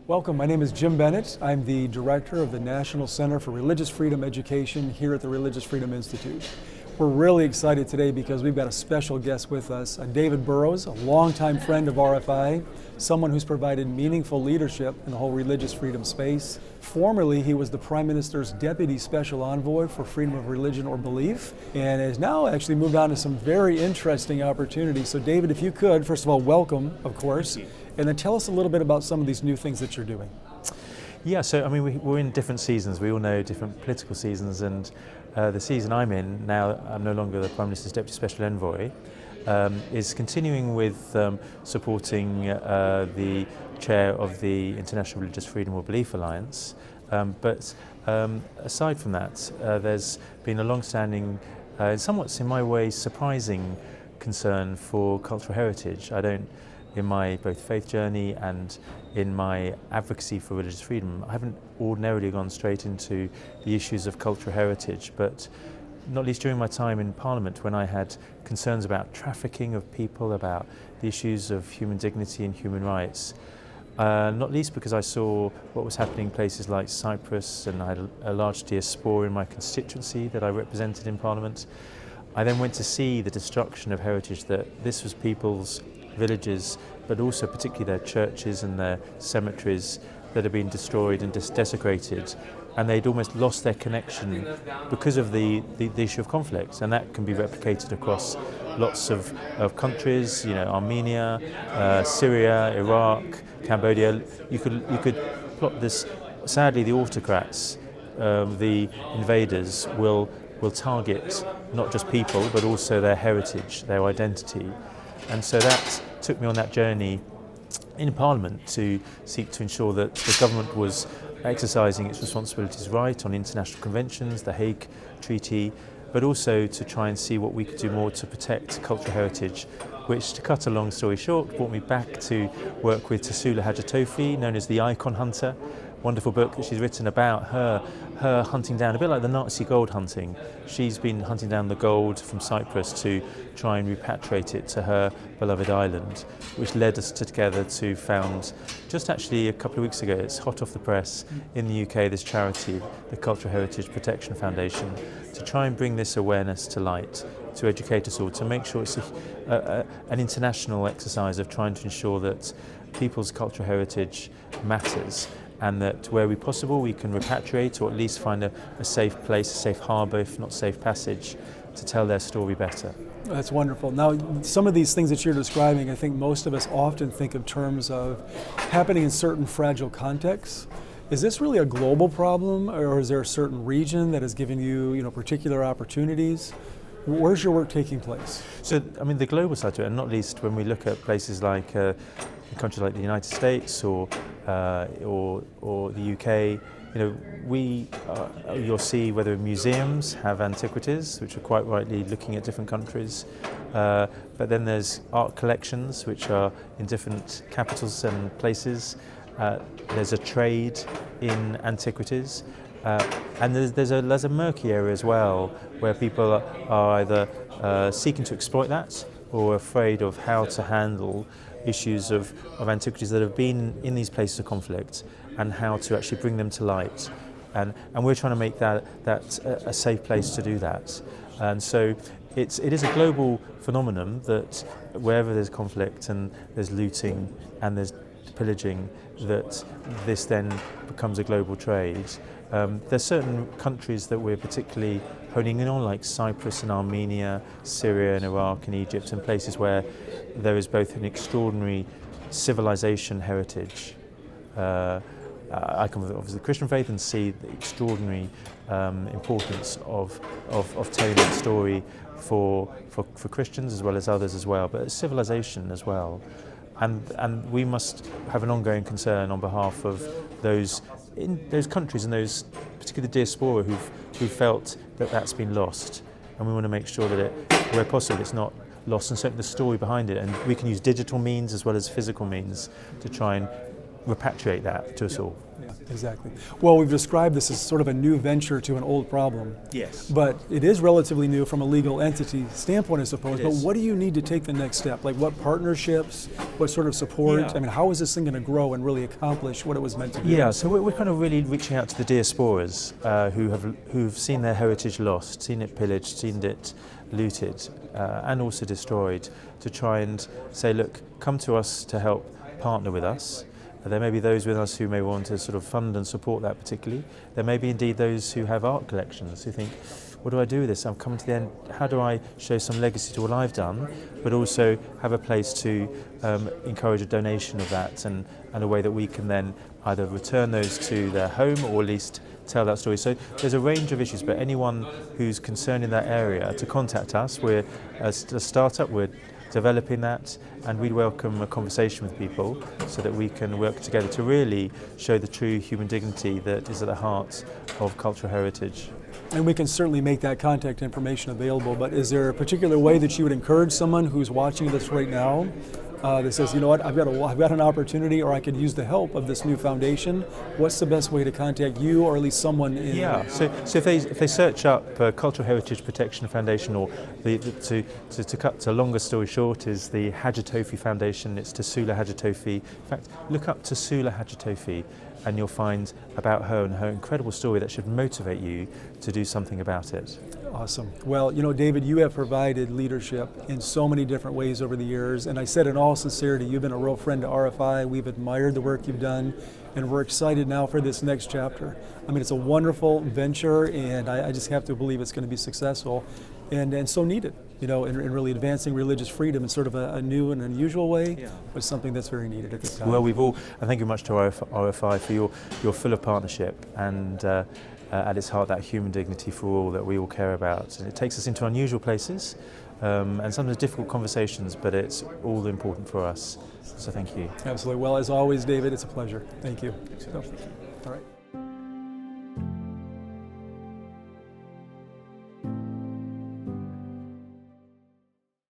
Welcome, my name is Jim Bennett. I'm the director of the National Center for Religious Freedom Education here at the Religious Freedom Institute. We're really excited today because we've got a special guest with us, David Burrowes, a longtime friend of RFI, someone who's provided meaningful leadership in the whole religious freedom space. Formerly, he was the Prime Minister's Deputy Special Envoy for Freedom of Religion or Belief, and has now actually moved on to some very interesting opportunities. So David, if you could, first of all, welcome, of course, and then tell us a little bit about some of these new things that you're doing. Yeah, so I mean, we're in different seasons. We all know different political seasons, and the season I'm in now, I'm no longer the Prime Minister's Deputy Special Envoy, is continuing with supporting the chair of the International Religious Freedom or Belief Alliance. But aside from that, there's been a long-standing, somewhat in my way surprising concern for cultural heritage. In my both faith journey and in my advocacy for religious freedom, I haven't ordinarily gone straight into the issues of cultural heritage, but not least during my time in Parliament when I had concerns about trafficking of people, about the issues of human dignity and human rights, not least because I saw what was happening in places like Cyprus, and I had a large diaspora in my constituency that I represented in Parliament. I then went to see the destruction of heritage, that this was people's villages, but also particularly their churches and their cemeteries that had been destroyed and desecrated, and they'd almost lost their connection because of the issue of conflict, and that can be replicated across lots of countries, Armenia, Syria, Iraq, Cambodia. You could plot this. Sadly, the autocrats, the invaders, will target not just people but also their heritage, their identity. And so that took me on that journey in Parliament to seek to ensure that the government was exercising its responsibilities right on international conventions, the Hague Treaty, but also to try and see what we could do more to protect cultural heritage, which, to cut a long story short, brought me back to work with Tasula Hajatofi, known as the Icon Hunter. Wonderful book that she's written about her hunting down, a bit like the Nazi gold hunting. She's been hunting down the gold from Cyprus to try and repatriate it to her beloved island, which led us together to found, just actually a couple of weeks ago, it's hot off the press, in the UK, this charity, the Cultural Heritage Protection Foundation, to try and bring this awareness to light, to educate us all, to make sure it's an international exercise of trying to ensure that people's cultural heritage matters, and that where we possible we can repatriate or at least find a safe place, a safe harbour, if not safe passage, to tell their story better. That's wonderful. Now, some of these things that you're describing, I think most of us often think of terms of happening in certain fragile contexts. Is this really a global problem, or is there a certain region that is giving you, particular opportunities? Where's your work taking place? So, I mean, the global side to it, and not least when we look at places like a country like the United States or the UK, you'll see whether museums have antiquities, which are quite rightly looking at different countries, but then there's art collections, which are in different capitals and places. There's a trade in antiquities. And there's a murky area as well, where people are either seeking to exploit that or afraid of how to handle issues of antiquities that have been in these places of conflict, and how to actually bring them to light. And we're trying to make that a safe place to do that. And so it is a global phenomenon that wherever there's conflict and there's looting and there's pillaging, that this then becomes a global trade. There's certain countries that we're particularly honing in on, like Cyprus and Armenia, Syria and Iraq and Egypt, and places where there is both an extraordinary civilization heritage. I come from obviously the Christian faith and see the extraordinary importance of telling that story for Christians as well as others as well, but civilization as well. And we must have an ongoing concern on behalf of those in those countries and those, particularly the diaspora, who felt that that's been lost. And we want to make sure that where possible, it's not lost, and certainly the story behind it. And we can use digital means as well as physical means to try and repatriate that to us all. Yeah, exactly. Well, we've described this as sort of a new venture to an old problem. Yes. But it is relatively new from a legal entity standpoint, I suppose. It But is. what do you need to take the next step? Like what partnerships, what sort of support? Yeah. I mean, how is this thing going to grow and really accomplish what it was meant to do? Yeah, so we're kind of really reaching out to the diasporas who've seen their heritage lost, seen it pillaged, seen it looted, and also destroyed, to try and say, look, come to us to help partner with us. There may be those with us who may want to sort of fund and support that particularly. There may be indeed those who have art collections who think, what do I do with this? I'm coming to the end. How do I show some legacy to what I've done, but also have a place to encourage a donation of that, and a way that we can then either return those to their home or at least tell that story. So there's a range of issues, but anyone who's concerned in that area to contact us. We're a startup, we're developing that, and we welcome a conversation with people so that we can work together to really show the true human dignity that is at the heart of cultural heritage. And we can certainly make that contact information available, but is there a particular way that you would encourage someone who's watching this right now that says, you know what, I've got an opportunity, or I could use the help of this new foundation? What's the best way to contact you, or at least someone in? Yeah, so if they search up Cultural Heritage Protection Foundation, or to cut a longer story short, is the Hajitofi Foundation. It's Tasula Hajitofi. In fact, look up Tasula Hajitofi, and you'll find about her and her incredible story that should motivate you to do something about it. Awesome. Well, you know, David, you have provided leadership in so many different ways over the years, and I said in all sincerity, you've been a real friend to RFI. We've admired the work you've done, and we're excited now for this next chapter. I mean, it's a wonderful venture, and I just have to believe it's going to be successful and so needed, you know, in really advancing religious freedom in sort of a new and unusual way, but something that's very needed at this time. Well, and thank you much to RFI for your full of partnership, and at its heart, that human dignity for all that we all care about. And it takes us into unusual places, and sometimes difficult conversations, but it's all important for us. So thank you. Absolutely. Well, as always, David, it's a pleasure. Thank you. All right.